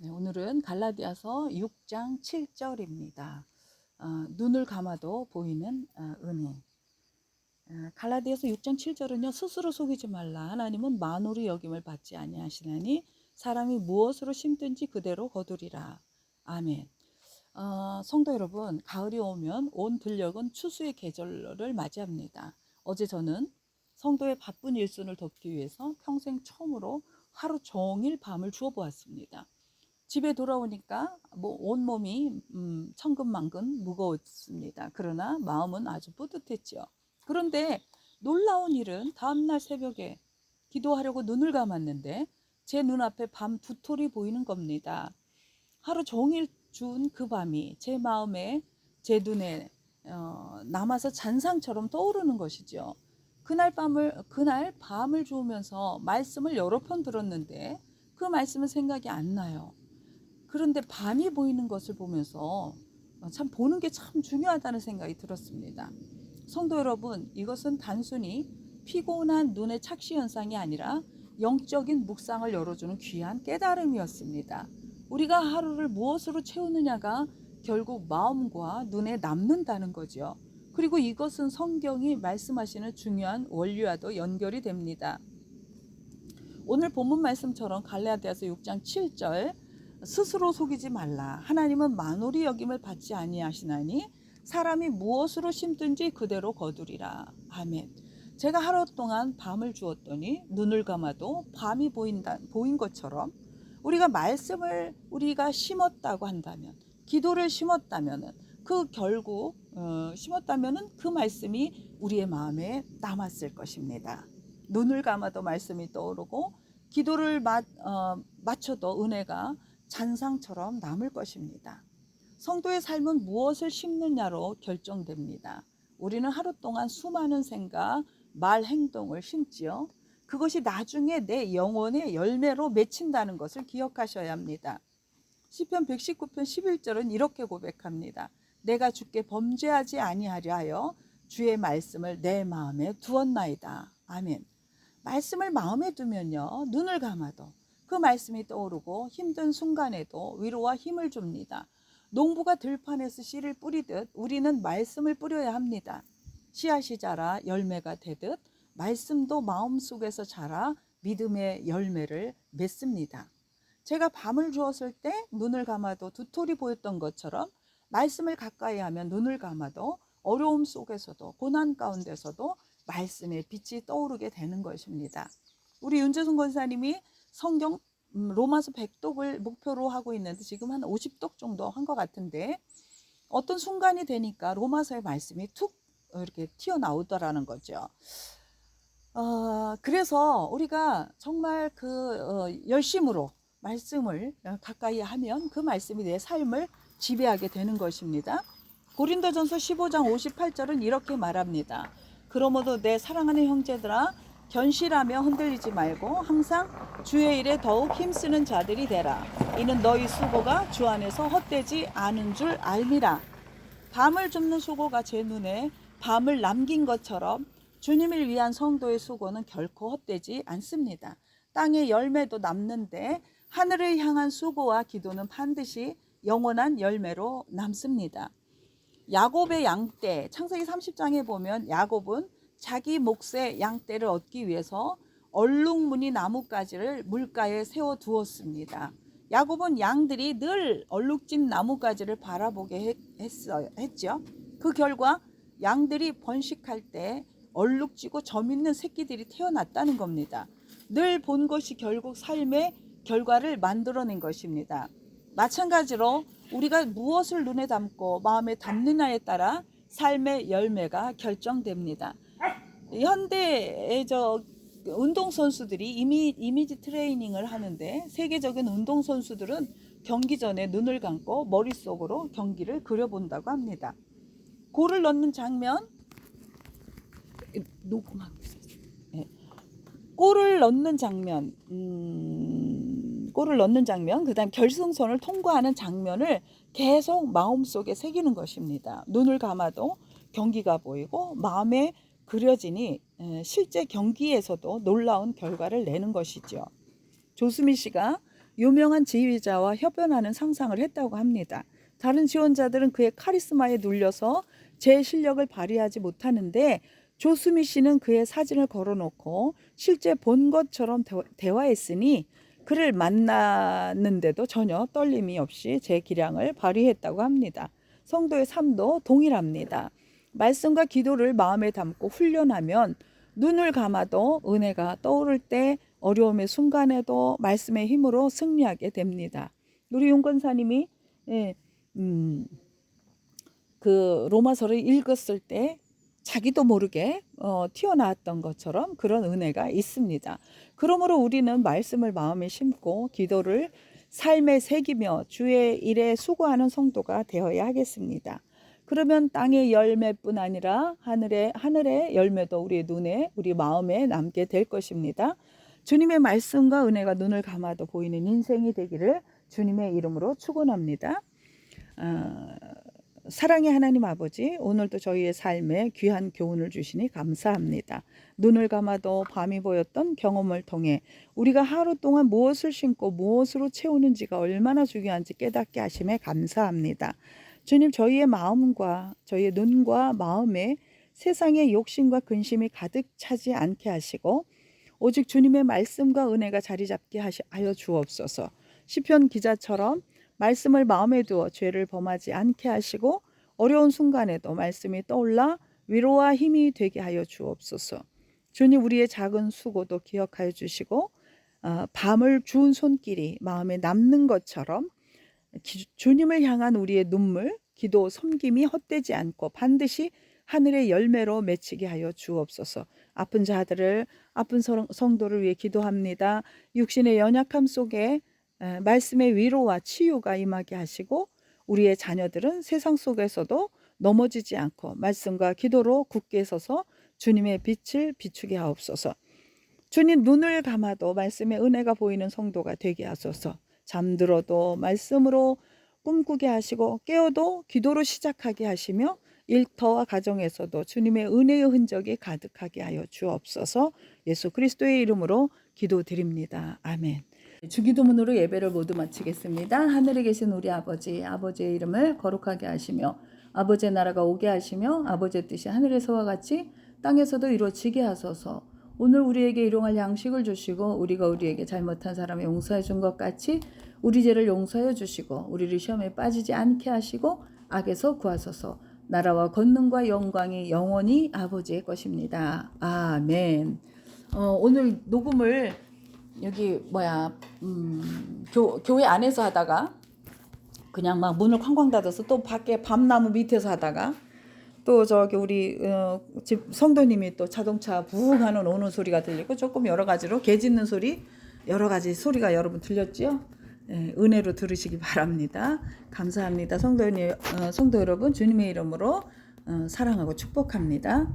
네, 오늘은 갈라디아서 6장 7절입니다. 눈을 감아도 보이는 은혜. 갈라디아서 6장 7절은요. 스스로 속이지 말라. 하나님은 만홀히 여김을 받지 아니하시나니 사람이 무엇으로 심든지 그대로 거두리라. 아멘. 성도 여러분, 가을이 오면 온 들녘은 추수의 계절을 맞이합니다. 어제 저는 성도의 바쁜 일순을 돕기 위해서 평생 처음으로 하루 종일 밤을 주워 보았습니다. 집에 돌아오니까 온몸이 천근만근 무거웠습니다. 그러나 마음은 아주 뿌듯했죠. 그런데 놀라운 일은 다음날 새벽에 기도하려고 눈을 감았는데 제 눈앞에 밤 두톨이 보이는 겁니다. 하루 종일 준 그 밤이 제 마음에, 제 눈에 남아서 잔상처럼 떠오르는 것이죠. 그날 밤을 주우면서 말씀을 여러 편 들었는데 그 말씀은 생각이 안 나요. 그런데 밤이 보이는 것을 보면서 참 보는 게 참 중요하다는 생각이 들었습니다. 성도 여러분, 이것은 단순히 피곤한 눈의 착시 현상이 아니라 영적인 묵상을 열어주는 귀한 깨달음이었습니다. 우리가 하루를 무엇으로 채우느냐가 결국 마음과 눈에 남는다는 거죠. 그리고 이것은 성경이 말씀하시는 중요한 원리와도 연결이 됩니다. 오늘 본문 말씀처럼 갈라디아서 6장 7절 스스로 속이지 말라. 하나님은 만홀히 여김을 받지 아니하시나니 사람이 무엇으로 심든지 그대로 거두리라. 아멘. 제가 하루 동안 밤을 주었더니 눈을 감아도 밤이 보인 것처럼 우리가 말씀을 우리가 심었다고 한다면, 기도를 심었다면은 심었다면은 그 말씀이 우리의 마음에 남았을 것입니다. 눈을 감아도 말씀이 떠오르고 기도를 맞춰도 은혜가 잔상처럼 남을 것입니다. 성도의 삶은 무엇을 심느냐로 결정됩니다. 우리는 하루 동안 수많은 생각, 말, 행동을 심지요. 그것이 나중에 내 영혼의 열매로 맺힌다는 것을 기억하셔야 합니다. 시편 119편 11절은 이렇게 고백합니다. 내가 주께 범죄하지 아니하려 하여 주의 말씀을 내 마음에 두었나이다. 아멘. 말씀을 마음에 두면요, 눈을 감아도 그 말씀이 떠오르고 힘든 순간에도 위로와 힘을 줍니다. 농부가 들판에서 씨를 뿌리듯 우리는 말씀을 뿌려야 합니다. 씨앗이 자라 열매가 되듯 말씀도 마음속에서 자라 믿음의 열매를 맺습니다. 제가 밤을 주었을 때 눈을 감아도 두톨이 보였던 것처럼 말씀을 가까이 하면 눈을 감아도 어려움 속에서도 고난 가운데서도 말씀의 빛이 떠오르게 되는 것입니다. 우리 윤재순 권사님이 성경 로마서 100독을 목표로 하고 있는데 지금 한 50독 정도 한 것 같은데 어떤 순간이 되니까 로마서의 말씀이 툭 이렇게 튀어나오더라는 거죠. 그래서 우리가 정말 열심으로 말씀을 가까이 하면 그 말씀이 내 삶을 지배하게 되는 것입니다. 고린도전서 15장 58절은 이렇게 말합니다. 그러므로 내 사랑하는 형제들아 견실하며 흔들리지 말고 항상 주의 일에 더욱 힘쓰는 자들이 되라. 이는 너희 수고가 주 안에서 헛되지 않은 줄 알미라. 밤을 줍는 수고가 제 눈에 밤을 남긴 것처럼 주님을 위한 성도의 수고는 결코 헛되지 않습니다. 땅의 열매도 남는데 하늘을 향한 수고와 기도는 반드시 영원한 열매로 남습니다. 야곱의 양떼, 창세기 30장에 보면 야곱은 자기 몫의 양떼를 얻기 위해서 얼룩무늬 나뭇가지를 물가에 세워두었습니다. 야곱은 양들이 늘 얼룩진 나뭇가지를 바라보게 했죠. 그 결과 양들이 번식할 때 얼룩지고 점 있는 새끼들이 태어났다는 겁니다. 늘 본 것이 결국 삶의 결과를 만들어낸 것입니다. 마찬가지로 우리가 무엇을 눈에 담고 마음에 담느냐에 따라 삶의 열매가 결정됩니다. 현대의 운동선수들이 이미지 트레이닝을 하는데 세계적인 운동선수들은 경기 전에 눈을 감고 머릿속으로 경기를 그려본다고 합니다. 골을 넣는 장면, 녹음하고 있어요. 네. 골을 넣는 장면, 그 다음 결승선을 통과하는 장면을 계속 마음속에 새기는 것입니다. 눈을 감아도 경기가 보이고 마음에 그려지니 실제 경기에서도 놀라운 결과를 내는 것이죠. 조수미 씨가 유명한 지휘자와 협연하는 상상을 했다고 합니다. 다른 지원자들은 그의 카리스마에 눌려서 제 실력을 발휘하지 못하는데 조수미 씨는 그의 사진을 걸어놓고 실제 본 것처럼 대화했으니 그를 만났는데도 전혀 떨림이 없이 제 기량을 발휘했다고 합니다. 성도의 삶도 동일합니다. 말씀과 기도를 마음에 담고 훈련하면 눈을 감아도 은혜가 떠오를 때 어려움의 순간에도 말씀의 힘으로 승리하게 됩니다. 우리 윤건사님이 그 로마서를 읽었을 때 자기도 모르게 튀어나왔던 것처럼 그런 은혜가 있습니다. 그러므로 우리는 말씀을 마음에 심고 기도를 삶에 새기며 주의 일에 수고하는 성도가 되어야 하겠습니다. 그러면 땅의 열매뿐 아니라 하늘의 열매도 우리 눈에, 우리 마음에 남게 될 것입니다. 주님의 말씀과 은혜가 눈을 감아도 보이는 인생이 되기를 주님의 이름으로 축원합니다. 사랑의 하나님 아버지, 오늘도 저희의 삶에 귀한 교훈을 주시니 감사합니다. 눈을 감아도 밤이 보였던 경험을 통해 우리가 하루 동안 무엇을 심고 무엇으로 채우는지가 얼마나 중요한지 깨닫게 하심에 감사합니다. 주님, 저희의 마음과 저희의 눈과 마음에 세상의 욕심과 근심이 가득 차지 않게 하시고 오직 주님의 말씀과 은혜가 자리 잡게 하여 주옵소서. 시편 기자처럼 말씀을 마음에 두어 죄를 범하지 않게 하시고 어려운 순간에도 말씀이 떠올라 위로와 힘이 되게 하여 주옵소서. 주님, 우리의 작은 수고도 기억하여 주시고 밤을 주운 손길이 마음에 남는 것처럼 주님을 향한 우리의 눈물, 기도, 섬김이 헛되지 않고 반드시 하늘의 열매로 맺히게 하여 주옵소서. 아픈 자들을, 아픈 성도를 위해 기도합니다. 육신의 연약함 속에 말씀의 위로와 치유가 임하게 하시고 우리의 자녀들은 세상 속에서도 넘어지지 않고 말씀과 기도로 굳게 서서 주님의 빛을 비추게 하옵소서. 주님, 눈을 감아도 말씀의 은혜가 보이는 성도가 되게 하소서. 잠들어도 말씀으로 꿈꾸게 하시고 깨어도 기도로 시작하게 하시며 일터와 가정에서도 주님의 은혜의 흔적이 가득하게 하여 주옵소서. 예수 그리스도의 이름으로 기도드립니다. 아멘. 주기도문으로 예배를 모두 마치겠습니다. 하늘에 계신 우리 아버지, 아버지의 이름을 거룩하게 하시며 아버지의 나라가 오게 하시며 아버지의 뜻이 하늘에서와 같이 땅에서도 이루어지게 하소서. 오늘 우리에게 일용할 양식을 주시고 우리가 우리에게 잘못한 사람을 용서해 준 것 같이 우리 죄를 용서해 주시고 우리를 시험에 빠지지 않게 하시고 악에서 구하소서. 나라와 권능과 영광이 영원히 아버지의 것입니다. 아멘. 오늘 녹음을 여기 교회 안에서 하다가 그냥 막 문을 쾅쾅 닫아서 또 밖에 밤나무 밑에서 하다가 또 저기 우리 집 성도님이 또 자동차 부웅 하는 오는 소리가 들리고 조금 여러 가지로 개 짖는 소리, 여러 가지 소리가 여러분 들렸지요? 은혜로 들으시기 바랍니다. 감사합니다. 성도 여러분, 주님의 이름으로 사랑하고 축복합니다.